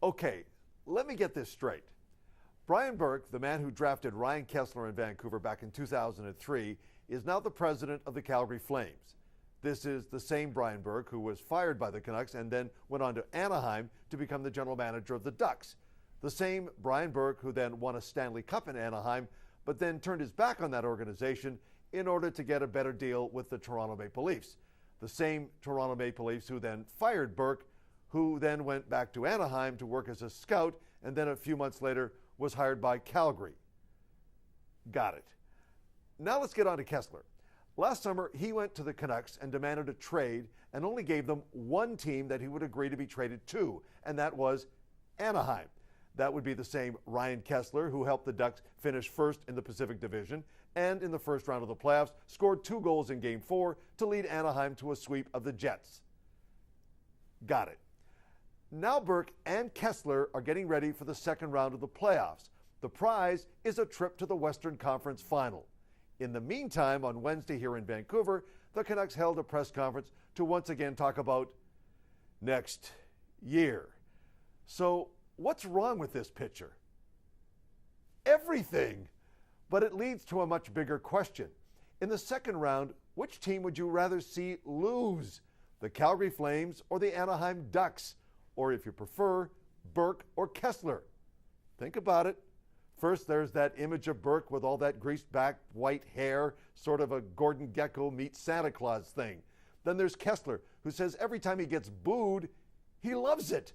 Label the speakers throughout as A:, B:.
A: Okay, let me get this straight. Brian Burke, the man who drafted Ryan Kesler in Vancouver back in 2003, is now the president of the Calgary Flames. This is the same Brian Burke who was fired by the Canucks and then went on to Anaheim to become the general manager of the Ducks. The same Brian Burke who then won a Stanley Cup in Anaheim, but then turned his back on that organization in order to get a better deal with the Toronto Maple Leafs. The same Toronto Maple Leafs who then fired Burke, who then went back to Anaheim to work as a scout, and then a few months later was hired by Calgary. Got it. Now let's get on to Kesler. Last summer, he went to the Canucks and demanded a trade and only gave them one team that he would agree to be traded to, and that was Anaheim. That would be the same Ryan Kesler who helped the Ducks finish first in the Pacific Division and in the first round of the playoffs scored 2 goals in Game 4 to lead Anaheim to a sweep of the Jets. Got it. Now Burke and Kesler are getting ready for the second round of the playoffs. The prize is a trip to the Western Conference Final. In the meantime, on Wednesday here in Vancouver, the Canucks held a press conference to once again talk about next year. So what's wrong with this picture? Everything. But it leads to a much bigger question. In the second round, which team would you rather see lose? The Calgary Flames or the Anaheim Ducks? Or if you prefer, Burke or Kesler? Think about it. First, there's that image of Burke with all that greased back white hair, sort of a Gordon Gekko meets Santa Claus thing. Then there's Kesler, who says every time he gets booed, he loves it.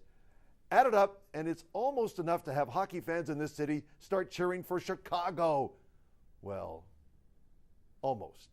A: Add it up, and it's almost enough to have hockey fans in this city start cheering for Chicago. Well, almost.